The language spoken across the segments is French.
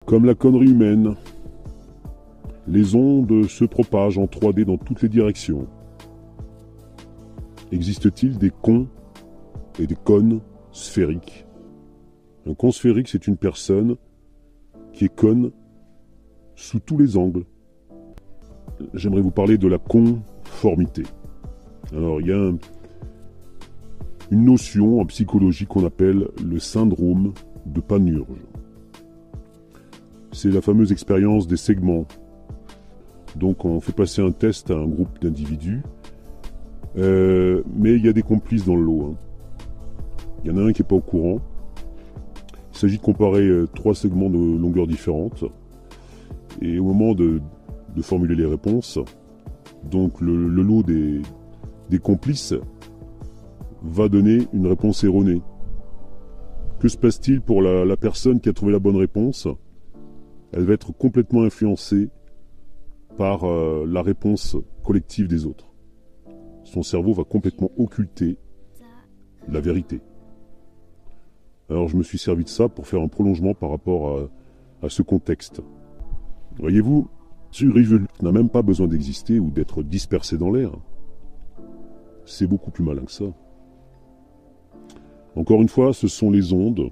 Comme la connerie humaine, les ondes se propagent en 3D dans toutes les directions. Existe-t-il des cons et des connes sphériques? Un con sphérique, c'est une personne qui est conne sous tous les angles. J'aimerais vous parler de la conformité. Alors, il y a une notion en psychologie qu'on appelle le syndrome de Panurge. C'est la fameuse expérience des segments. Donc on fait passer un test à un groupe d'individus, mais il y a des complices dans le lot. Il y en a un qui n'est pas au courant. Il s'agit de comparer 3 segments de longueur différentes. Et au moment de formuler les réponses, donc le lot des complices va donner une réponse erronée. Que se passe-t-il pour la personne qui a trouvé la bonne réponse? Elle va être complètement influencée par la réponse collective des autres. Son cerveau va complètement occulter la vérité. Alors je me suis servi de ça pour faire un prolongement par rapport à ce contexte. Voyez-vous, Survivor n'a même pas besoin d'exister ou d'être dispersé dans l'air. C'est beaucoup plus malin que ça. Encore une fois, ce sont les ondes,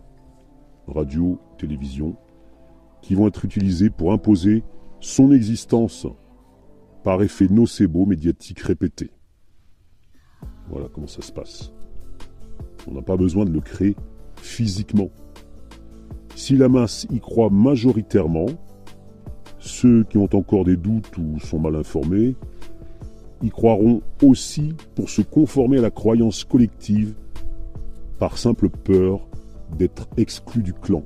radio, télévision, qui vont être utilisées pour imposer son existence par effet nocebo médiatique répété. Voilà comment ça se passe. On n'a pas besoin de le créer physiquement. Si la masse y croit majoritairement, ceux qui ont encore des doutes ou sont mal informés y croiront aussi pour se conformer à la croyance collective par simple peur d'être exclus du clan.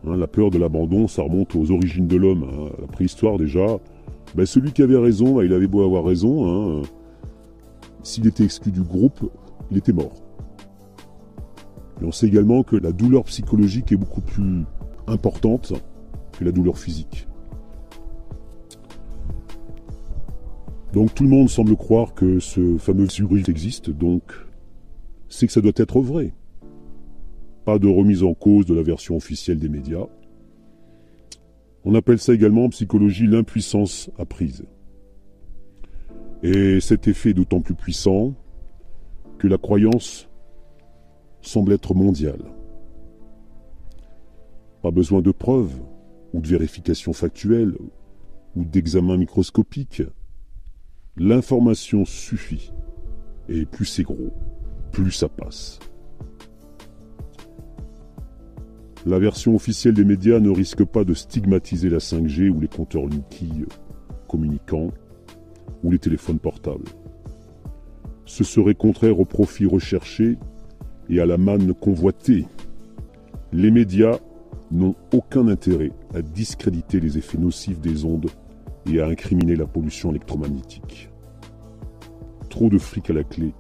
La peur de l'abandon, ça remonte aux origines de l'homme, à la préhistoire déjà. Celui qui avait raison, il avait beau avoir raison, s'il était exclu du groupe, il était mort. Et on sait également que la douleur psychologique est beaucoup plus importante que la douleur physique. Donc tout le monde semble croire que ce fameux virus existe, donc c'est que ça doit être vrai. Pas de remise en cause de la version officielle des médias. On appelle ça également en psychologie l'impuissance apprise. Et cet effet est d'autant plus puissant que la croyance semble être mondiale. Pas besoin de preuves ou de vérification factuelle ou d'examen microscopique. L'information suffit. Et plus c'est gros, plus ça passe. La version officielle des médias ne risque pas de stigmatiser la 5G ou les compteurs Linky communicants ou les téléphones portables. Ce serait contraire au profit recherché et à la manne convoitée. Les médias n'ont aucun intérêt à discréditer les effets nocifs des ondes et à incriminer la pollution électromagnétique. Trop de fric à la clé,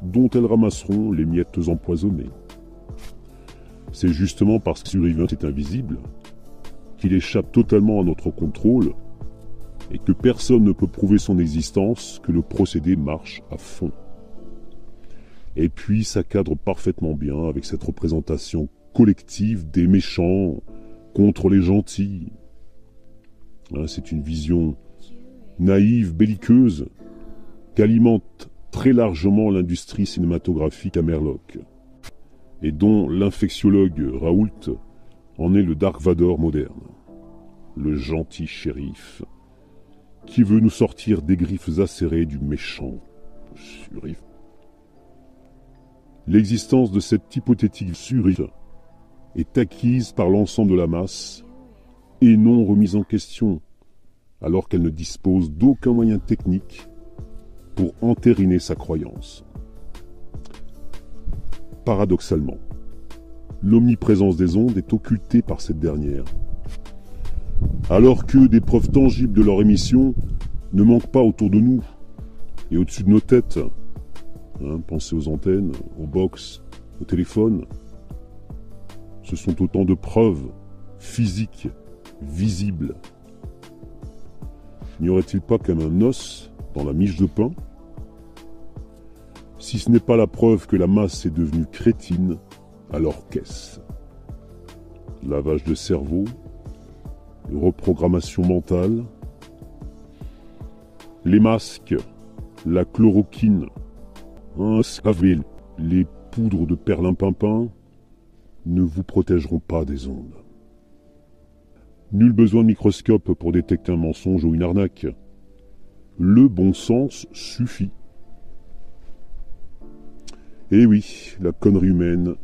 dont elles ramasseront les miettes empoisonnées. C'est justement parce que Survivor est invisible, qu'il échappe totalement à notre contrôle, et que personne ne peut prouver son existence, que le procédé marche à fond. Et puis ça cadre parfaitement bien avec cette représentation collective des méchants contre les gentils. C'est une vision naïve, belliqueuse, qu'alimente très largement l'industrie cinématographique à Merloc, et dont l'infectiologue Raoult en est le Dark Vador moderne, le gentil shérif, qui veut nous sortir des griffes acérées du méchant Survivor. L'existence de cette hypothétique Survivor est acquise par l'ensemble de la masse et non remise en question, alors qu'elle ne dispose d'aucun moyen technique pour entériner sa croyance. Paradoxalement, l'omniprésence des ondes est occultée par cette dernière, alors que des preuves tangibles de leur émission ne manquent pas autour de nous et au-dessus de nos têtes. Pensez aux antennes, aux box, aux téléphones. Ce sont autant de preuves physiques, visibles. N'y aurait-il pas comme un os dans la miche de pain? Si ce n'est pas la preuve que la masse est devenue crétine, alors qu'est-ce? lavage de cerveau, reprogrammation mentale, les masques, la chloroquine, les poudres de perlimpinpin ne vous protégeront pas des ondes. Nul besoin de microscope pour détecter un mensonge ou une arnaque. Le bon sens suffit. Et oui, la connerie humaine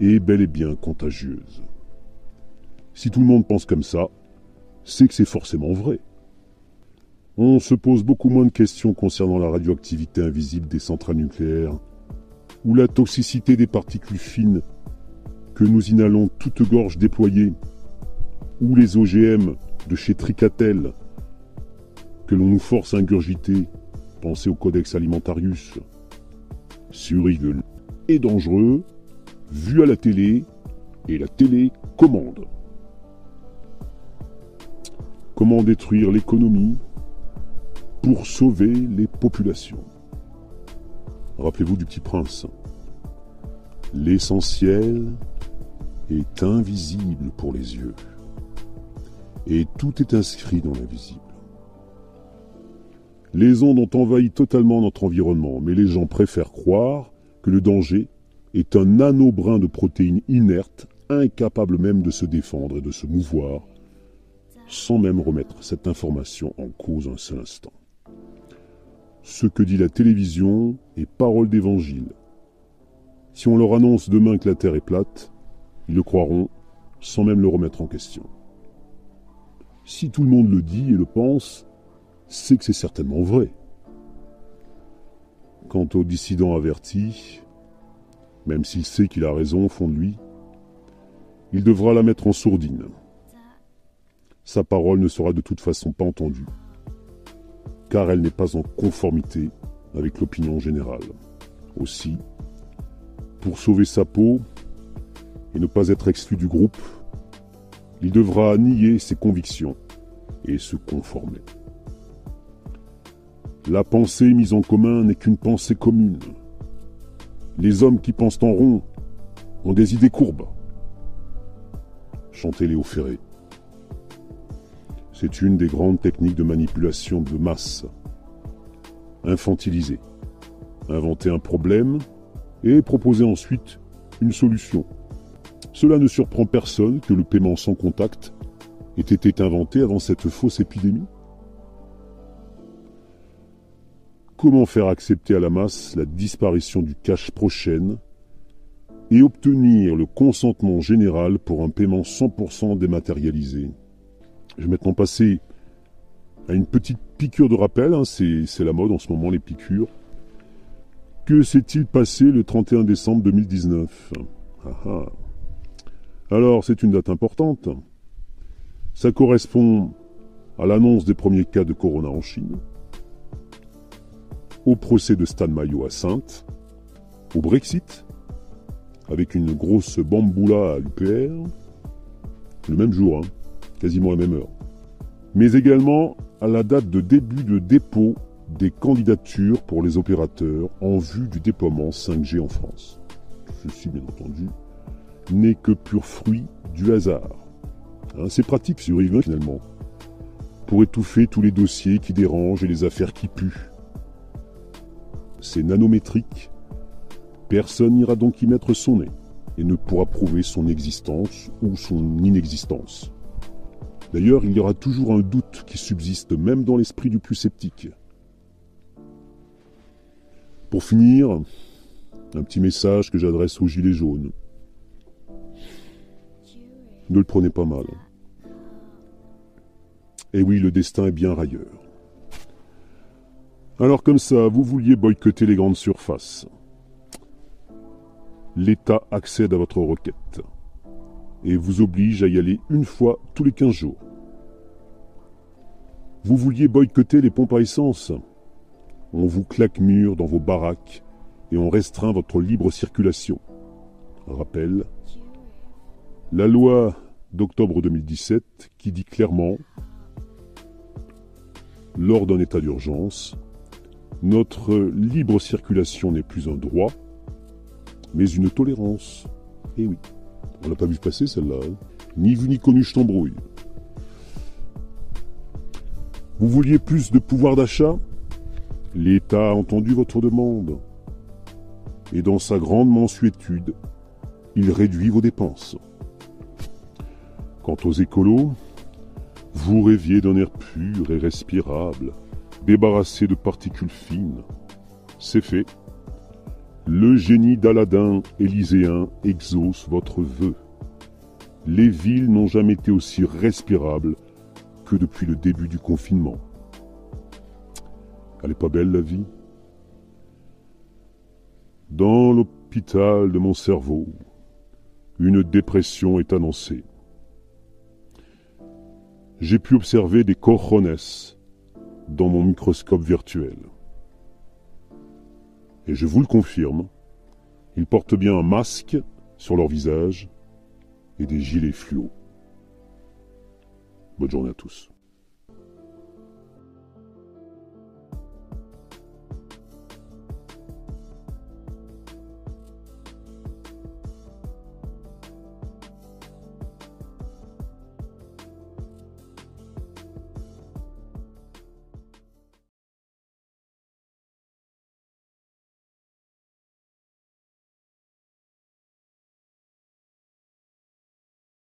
est bel et bien contagieuse. Si tout le monde pense comme ça, c'est que c'est forcément vrai. On se pose beaucoup moins de questions concernant la radioactivité invisible des centrales nucléaires ou la toxicité des particules fines que nous inhalons toute gorge déployée, ou les OGM de chez Tricatel que l'on nous force à ingurgiter. Pensez au Codex Alimentarius. Surrégueux et dangereux, vu à la télé, et la télé commande. Comment détruire l'économie pour sauver les populations? Rappelez-vous du Petit Prince. L'essentiel est invisible pour les yeux. Et tout est inscrit dans l'invisible. Les ondes ont envahi totalement notre environnement, mais les gens préfèrent croire que le danger est un nanobrin de protéines inertes, incapable même de se défendre et de se mouvoir, sans même remettre cette information en cause un seul instant. Ce que dit la télévision est parole d'évangile. Si on leur annonce demain que la Terre est plate, ils le croiront sans même le remettre en question. Si tout le monde le dit et le pense, c'est que c'est certainement vrai. Quant au dissident averti, même s'il sait qu'il a raison au fond de lui, il devra la mettre en sourdine. Sa parole ne sera de toute façon pas entendue, car elle n'est pas en conformité avec l'opinion générale. Aussi, pour sauver sa peau et ne pas être exclu du groupe, il devra nier ses convictions et se conformer. La pensée mise en commun n'est qu'une pensée commune. Les hommes qui pensent en rond ont des idées courbes. Chantait Léo Ferré. C'est une des grandes techniques de manipulation de masse. Infantiliser, inventer un problème et proposer ensuite une solution. Cela ne surprend personne que le paiement sans contact ait été inventé avant cette fausse épidémie. Comment faire accepter à la masse la disparition du cash prochaine et obtenir le consentement général pour un paiement 100% dématérialisé? Je vais maintenant passer à une petite piqûre de rappel, c'est la mode en ce moment, les piqûres. Que s'est-il passé le 31 décembre 2019 ? Alors, c'est une date importante. Ça correspond à l'annonce des premiers cas de Corona en Chine, au procès de Stan Mayo à Saintes, au Brexit, avec une grosse bamboula à l'UPR, le même jour, quasiment à la même heure. Mais également à la date de début de dépôt des candidatures pour les opérateurs en vue du déploiement 5G en France. Ceci, bien entendu, n'est que pur fruit du hasard. C'est pratique sur Yves finalement, pour étouffer tous les dossiers qui dérangent et les affaires qui puent. C'est nanométrique. Personne n'ira donc y mettre son nez et ne pourra prouver son existence ou son inexistence. D'ailleurs, il y aura toujours un doute qui subsiste même dans l'esprit du plus sceptique. Pour finir, un petit message que j'adresse aux gilets jaunes. Ne le prenez pas mal. Et oui, le destin est bien railleur. Alors comme ça, vous vouliez boycotter les grandes surfaces. L'État accède à votre requête et vous oblige à y aller une fois tous les 15 jours. Vous vouliez boycotter les pompes à essence. On vous claque mur dans vos baraques et on restreint votre libre circulation. Rappel, la loi d'octobre 2017 qui dit clairement, lors d'un état d'urgence, notre libre circulation n'est plus un droit, mais une tolérance. Eh oui, on l'a pas vu passer celle-là. Ni vu ni connu, je t'embrouille. Vous vouliez plus de pouvoir d'achat? L'État a entendu votre demande. Et dans sa grande mansuétude, il réduit vos dépenses. Quant aux écolos, vous rêviez d'un air pur et respirable, débarrassé de particules fines. C'est fait. Le génie d'Aladin élyséen exauce votre vœu. Les villes n'ont jamais été aussi respirables que depuis le début du confinement. Elle est pas belle la vie? Dans l'hôpital de mon cerveau, une dépression est annoncée. J'ai pu observer des cojones dans mon microscope virtuel. Et je vous le confirme, ils portent bien un masque sur leur visage et des gilets fluo. Bonne journée à tous.